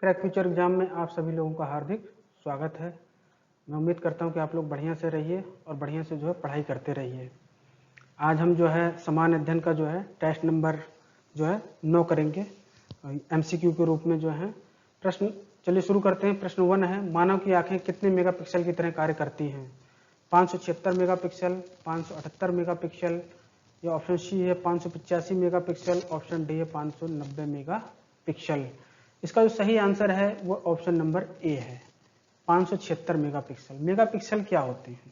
Crack future exam में आप सभी लोगों का हार्दिक स्वागत है। मैं उम्मीद करता हूं कि आप लोग बढ़िया से रहिए और बढ़िया से जो है पढ़ाई करते रहिए। आज हम जो है सामान्य अध्ययन का जो है टेस्ट नंबर जो है 9 करेंगे एमसीक्यू के रूप में जो है प्रश्न। चलिए शुरू करते हैं। प्रश्न 1 है, मानव की आंखें कितने मेगापिक्सल की तरह कार्य करती हैं? 576 मेगापिक्सल, 578 मेगापिक्सल, या ऑप्शन सी है 585 मेगापिक्सल, ऑप्शन डी है 590 मेगापिक्सल। इसका जो सही आंसर है वो ऑप्शन नंबर ए है, 576 मेगापिक्सल। मेगापिक्सल क्या होते हैं?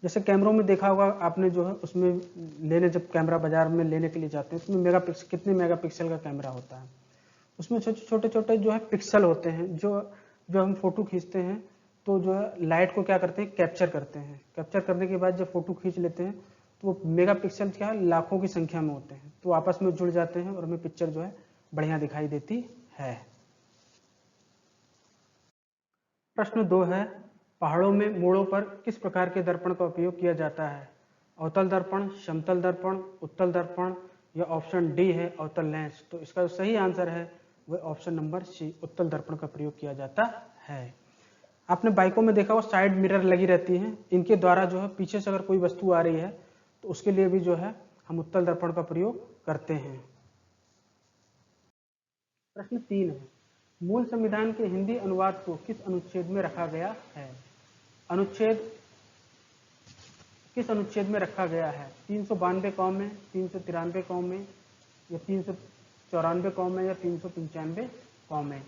जैसे कैमरों में देखा होगा आपने जो है, उसमें लेने जब कैमरा बाजार में लेने के लिए जाते हैं उसमें मेगापिक्सल, कितने मेगापिक्सल का कैमरा होता है, उसमें छोटे छोटे जो है पिक्सल होते हैं। जो जो हम फोटो खींचते हैं तो जो है लाइट को क्या करते हैं, कैप्चर करते हैं। कैप्चर करने के बाद जब फोटो खींच लेते हैं तो वो मेगापिक्सल क्या है, लाखों की संख्या में होते हैं, तो आपस में जुड़ जाते हैं और हमें पिक्चर जो है बढ़िया दिखाई देती है। प्रश्न 2 है, पहाड़ों में मोड़ों पर किस प्रकार के दर्पण का उपयोग किया जाता है? अवतल दर्पण, समतल दर्पण, उत्तल दर्पण, या ऑप्शन डी है अवतल लेंस। तो इसका जो सही आंसर है वह ऑप्शन नंबर सी, उत्तल दर्पण का प्रयोग किया जाता है। आपने बाइकों में देखा हो साइड मिरर लगी रहती हैं, इनके द्वारा जो है पीछे से अगर कोई वस्तु आ रही है तो उसके लिए भी जो है हम उत्तल दर्पण का प्रयोग करते हैं। प्रश्न 3 है, मूल संविधान के हिंदी अनुवाद को किस अनुच्छेद में रखा गया है? अनुच्छेद किस अनुच्छेद में रखा गया है? 392 कॉम में, 393 कॉम में, या 394 कॉम में, या 395 कॉम में?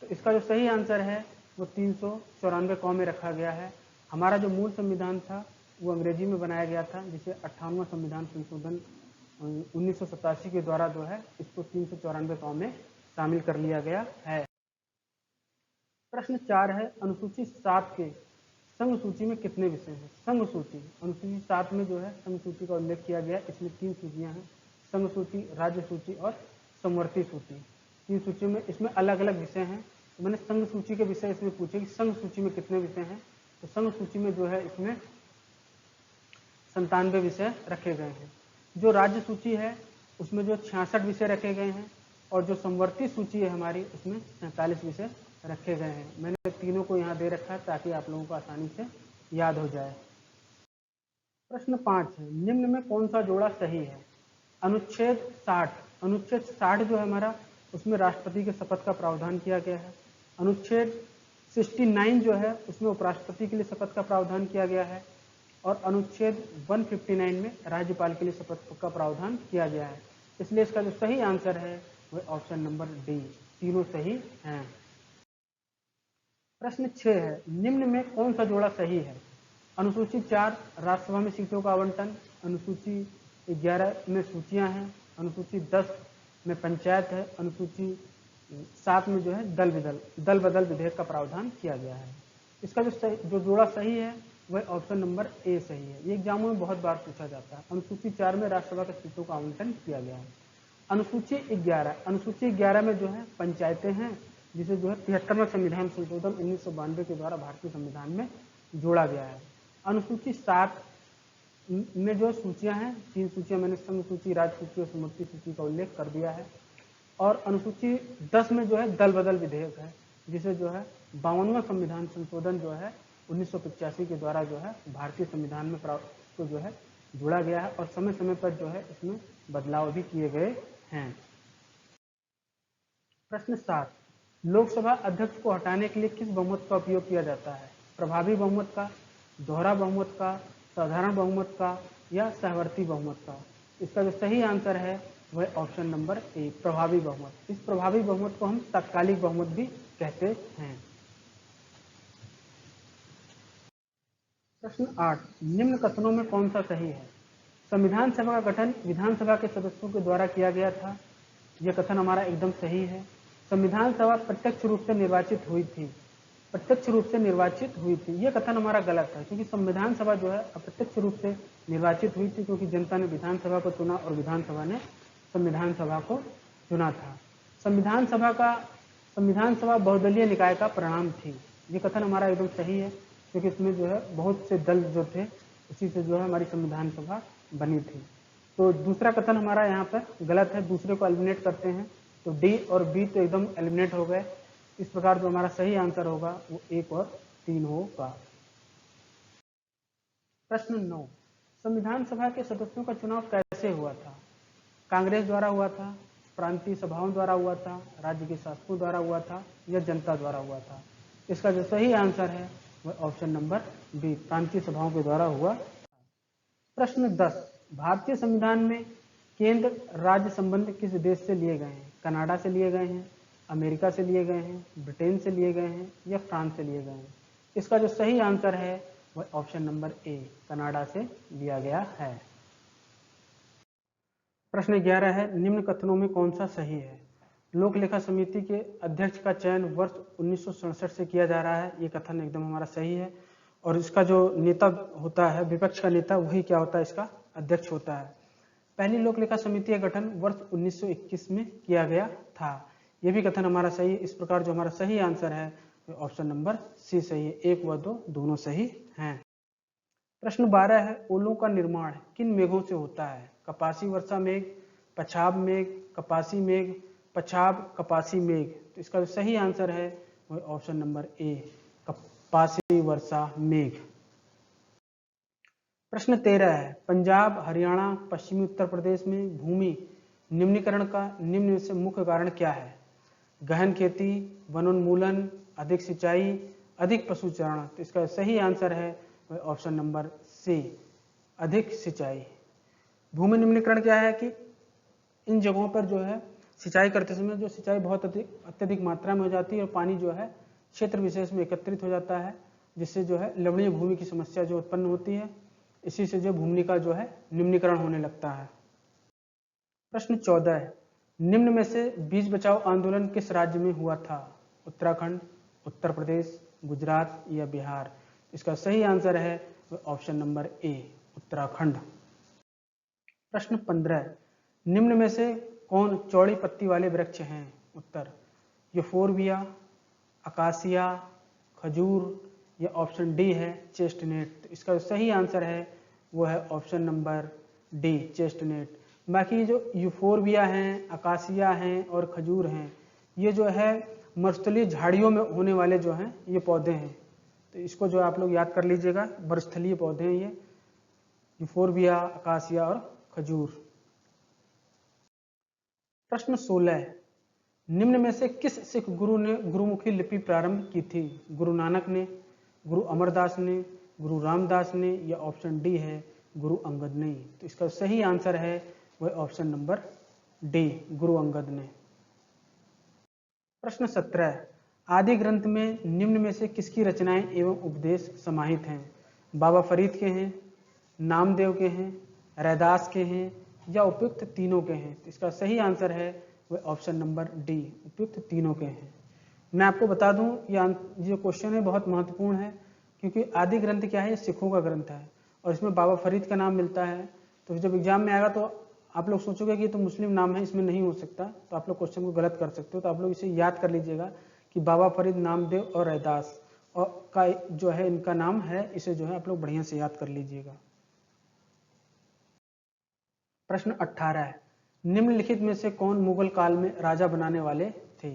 तो इसका जो सही आंसर है वो 394 कॉम में रखा गया है। हमारा जो मूल संविधान था वो अंग्रेजी में बनाया गया था, जिसे 58वां संविधान संशोधन 1987 के द्वारा जो है इसको 394 कॉम में शामिल कर लिया गया है। प्रश्न 4 है, अनुसूची 7 के संघ सूची में कितने विषय हैं? संघ सूची, अनुसूची 7 में जो है संघ सूची का उल्लेख किया गया। इसमें 3 सूचियां हैं, संघ सूची, राज्य सूची और समवर्ती सूची। 3 सूची में इसमें अलग अलग विषय हैं। तो मैंने संघ सूची के विषय इसमें पूछे कि संघ सूची में कितने विषय हैं। तो संघ सूची में जो है इसमें 97 विषय रखे गए हैं। जो राज्य सूची है उसमें जो 66 विषय रखे गए हैं, और जो समवर्ती सूची है हमारी उसमें 47 विषय रखे गए हैं। मैंने तीनों को यहाँ दे रखा है ताकि आप लोगों को आसानी से याद हो जाए। प्रश्न 5 है, निम्न में कौन सा जोड़ा सही है? अनुच्छेद 60, अनुच्छेद 60 जो है हमारा उसमें राष्ट्रपति के शपथ का प्रावधान किया गया है। अनुच्छेद 69 जो है उसमें उपराष्ट्रपति के लिए शपथ का प्रावधान किया गया है, और अनुच्छेद 159 में राज्यपाल के लिए शपथ का प्रावधान किया गया है। इसलिए इसका जो सही आंसर है वह ऑप्शन नंबर डी, तीनों सही हैं। प्रश्न 6 है, निम्न में कौन सा जोड़ा सही है? अनुसूची 4 राज्यसभा में सीटों का आवंटन, अनुसूची 11 में सूचियां हैं, अनुसूची 10 में पंचायत है, अनुसूची 7 में जो है दल बदल विधेयक का प्रावधान किया गया है। इसका जो जोड़ा सही है वह ऑप्शन नंबर ए सही है। ये एग्जामों में बहुत बार पूछा जाता है। अनुसूची 4 में राज्यसभा के सीटों का आवंटन किया गया है। अनुसूची 11 में जो है पंचायतें हैं, जिसे जो है 73वां संविधान संशोधन 1992 के द्वारा भारतीय संविधान में जोड़ा गया है। अनुसूची 7 में जो सूचियां हैं, 3 सूचियां मैंने संघ सूची, राज्य सूची और समवर्ती सूची का उल्लेख कर दिया है। और अनुसूची 10 में जो है दल बदल विधेयक है, जिसे जो है 52वां संविधान संशोधन जो है 1985 के द्वारा जो है भारतीय संविधान में को जो है जोड़ा गया है, और समय समय पर जो है इसमें बदलाव भी किए गए हैं। प्रश्न 7, लोकसभा अध्यक्ष को हटाने के लिए किस बहुमत का उपयोग किया जाता है? प्रभावी बहुमत का, दोहरा बहुमत का, साधारण बहुमत का, या सहवर्ती बहुमत का? इसका जो सही आंसर है वह ऑप्शन नंबर ए, प्रभावी बहुमत। इस प्रभावी बहुमत को हम तात्कालिक बहुमत भी कहते हैं। प्रश्न 8, निम्न कथनों में कौन सा सही है? संविधान सभा का गठन विधानसभा के सदस्यों के द्वारा किया गया था। यह कथन हमारा एकदम सही है। संविधान सभा प्रत्यक्ष रूप से निर्वाचित हुई थी, प्रत्यक्ष रूप से निर्वाचित हुई थी, यह कथन हमारा गलत है, क्योंकि संविधान सभा जो है अप्रत्यक्ष रूप से निर्वाचित हुई थी, क्योंकि जनता ने विधानसभा को चुना और विधानसभा ने संविधान सभा को चुना था। संविधान सभा बहुदलीय निकाय का परिणाम थी। ये कथन हमारा एकदम सही है, क्योंकि इसमें जो है बहुत से दल जो थे उसी से जो है हमारी संविधान सभा बनी थी। तो दूसरा कथन हमारा यहाँ पर गलत है, दूसरे को एलिमिनेट करते हैं तो तो डी और बी तो एकदम एलिमिनेट हो गए। इस प्रकार जो हमारा सही आंसर होगा वो 1 और 3 होगा। प्रश्न 9, संविधान सभा के सदस्यों का चुनाव कैसे हुआ था? कांग्रेस द्वारा हुआ था, प्रांतीय सभाओं द्वारा हुआ था, राज्य के शासकों द्वारा हुआ था या जनता द्वारा हुआ था? इसका जो सही आंसर है वह ऑप्शन नंबर बी, प्रांतीय सभाओं के द्वारा हुआ। प्रश्न 10, भारतीय संविधान में केंद्र राज्य संबंध किस देश से लिए गए हैं? कनाडा से लिए गए हैं, अमेरिका से लिए गए हैं, ब्रिटेन से लिए गए हैं या फ्रांस से लिए गए हैं? इसका जो सही आंसर है वह ऑप्शन नंबर ए, कनाडा से लिया गया है। प्रश्न 11 है, निम्न कथनों में कौन सा सही है? लोक लेखा समिति के अध्यक्ष का चयन वर्ष 1967 से किया जा रहा है, ये कथन एकदम हमारा सही है। और इसका जो नेता होता है, विपक्ष का नेता, वही क्या होता है, इसका अध्यक्ष होता है। पहली लोक लेखा समिति का गठन वर्ष 1921 में किया गया था, ये भी कथन हमारा सही है। इस प्रकार जो हमारा सही आंसर है ऑप्शन नंबर सी सही है, 1 व 2 दोनों सही हैं। प्रश्न 12 है, ओलों का निर्माण किन मेघों से होता है? कपासी वर्षा मेघ, पछाब मेघ, कपासी मेघ, पछाब कपासी मेघ। तो इसका जो सही आंसर है वह ऑप्शन नंबर ए, कपासी वर्षा मेघ। प्रश्न 13 है, पंजाब, हरियाणा, पश्चिमी उत्तर प्रदेश में भूमि निम्नीकरण का निम्न में से मुख्य कारण क्या है? गहन खेती, वनोन्मूलन, अधिक सिंचाई, अधिक पशुचारण। तो इसका सही आंसर है वह ऑप्शन नंबर सी, अधिक सिंचाई। भूमि निम्नीकरण क्या है कि इन जगहों पर जो है सिंचाई करते समय जो सिंचाई बहुत अत्यधिक मात्रा में हो जाती है और पानी जो है क्षेत्र विशेष में एकत्रित हो जाता है, जिससे जो है लवणीय भूमि की समस्या जो उत्पन्न होती है, इसी से जो भूमि का जो है निम्नीकरण होने लगता है। प्रश्न 14 है, निम्न में से बीज बचाओ आंदोलन किस राज्य में हुआ था? उत्तराखंड, उत्तर प्रदेश, गुजरात या बिहार? इसका सही आंसर है ऑप्शन नंबर ए, उत्तराखंड। प्रश्न 15, निम्न में से कौन चौड़ी पत्ती वाले वृक्ष हैं? उत्तर यूफोरबिया, अकासिया, खजूर या ऑप्शन डी है चेस्टनेट। इसका सही आंसर है वो है ऑप्शन नंबर डी, चेस्टनेट। बाकी जो यूफोरबिया हैं, अकासिया हैं और खजूर हैं, ये जो है मरुस्थलीय झाड़ियों में होने वाले जो हैं ये पौधे हैं, तो इसको जो आप लोग याद कर लीजिएगा, मरुस्थलीय पौधे हैं ये, यूफोरबिया, अकासिया और खजूर। प्रश्न 16, निम्न में से किस सिख गुरु ने गुरुमुखी लिपि प्रारंभ की थी? गुरु नानक ने, गुरु अमरदास ने, गुरु रामदास ने या ऑप्शन डी है गुरु अंगद ने? तो इसका सही आंसर है वह option number D, Guru Angad ने। प्रश्न 17, आदि ग्रंथ में निम्न में से किसकी रचनाएं एवं उपदेश समाहित हैं? बाबा फरीद के हैं, नामदेव के हैं, रैदास के हैं या उपयुक्त तीनों के हैं? तो इसका सही आंसर है वह ऑप्शन नंबर डी, उपयुक्त तीनों के हैं। मैं आपको बता दूं ये क्वेश्चन है बहुत महत्वपूर्ण है, क्योंकि आदि ग्रंथ क्या है, ये सिखों का ग्रंथ है और इसमें बाबा फरीद का नाम मिलता है। तो जब एग्जाम में आएगा तो आप लोग सोचोगे कि तो मुस्लिम नाम है, इसमें नहीं हो सकता, तो आप लोग क्वेश्चन को गलत कर सकते हो। तो आप लोग इसे याद कर लीजिएगा कि बाबा फरीद, नामदेव और रैदास और का जो है इनका नाम है, इसे जो है आप लोग बढ़िया से याद कर लीजिएगा। प्रश्न 18 है, निम्नलिखित में से कौन मुगल काल में राजा बनाने वाले थे?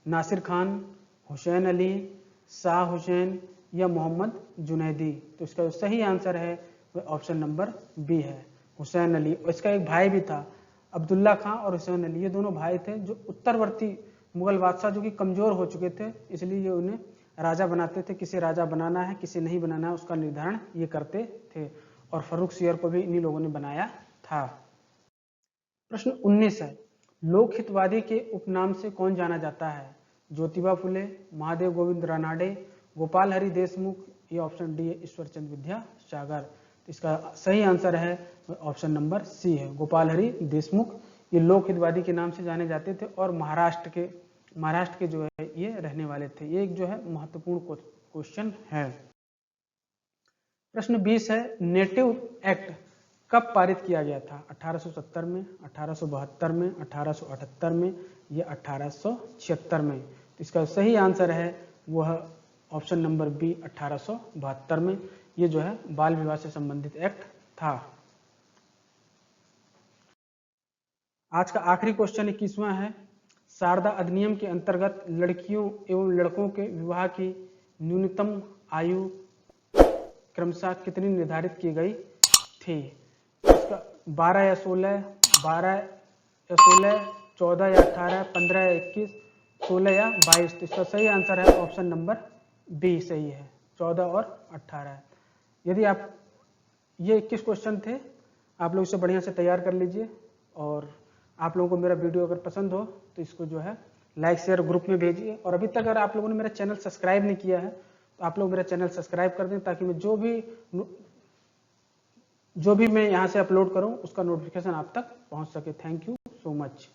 नासिर खान, हुसैन अली, शाह हुसैन या मोहम्मद जुनैदी? तो इसका जो सही आंसर है वह ऑप्शन नंबर बी है, हुसैन अली। और इसका एक भाई भी था, अब्दुल्ला खां और हुसैन अली, ये दोनों भाई थे जो उत्तरवर्ती मुगल बादशाह जो कि कमजोर हो चुके थे, इसलिए ये उन्हें राजा बनाते थे। किसे राजा बनाना है, किसे नहीं बनाना है, उसका निर्धारण ये करते थे। और फर्रुख सियर को भी इन्हीं लोगों ने बनाया था। प्रश्न 19 है, लोक हितवादी के उपनाम से कौन जाना जाता है? ज्योतिबा फुले, महादेव गोविंद रानाडे, गोपाल हरि देशमुख या ऑप्शन डी है ईश्वरचंद विद्यासागर? इसका सही आंसर है ऑप्शन नंबर सी है, गोपाल हरि देशमुख। ये लोक हितवादी के नाम से जाने जाते थे और महाराष्ट्र के जो है ये रहने वाले थे। ये एक जो है महत्वपूर्ण क्वेश्चन है। प्रश्न 20 है, नेटिव एक्ट कब पारित किया गया था? 1870 में, 1872 में, 1878 में या 1876 में? तो इसका सही आंसर है वह ऑप्शन नंबर बी, 1872 में। ये जो है बाल विवाह से संबंधित एक्ट था। आज का आखिरी क्वेश्चन 21वां है, शारदा अधिनियम के अंतर्गत लड़कियों एवं लड़कों के विवाह की न्यूनतम आयु क्रमशः कितनी निर्धारित की गई थी? इसका 12 या 16, 12 या 16, 14 या 18, 15 या 21, 16 या 22। तो इसका सही आंसर है ऑप्शन नंबर बी सही है, 14 और 18। यदि आप ये 21 क्वेश्चन थे, आप लोग इसे बढ़िया से तैयार कर लीजिए। और आप लोगों को मेरा वीडियो अगर पसंद हो तो इसको जो है लाइक शेयर ग्रुप में भेजिए। और अभी तक अगर आप लोगों ने मेरा चैनल सब्सक्राइब नहीं किया है तो आप लोग मेरा चैनल सब्सक्राइब कर दें, ताकि मैं जो भी मैं यहाँ से अपलोड करूँ उसका नोटिफिकेशन आप तक पहुँच सके। Thank you so much.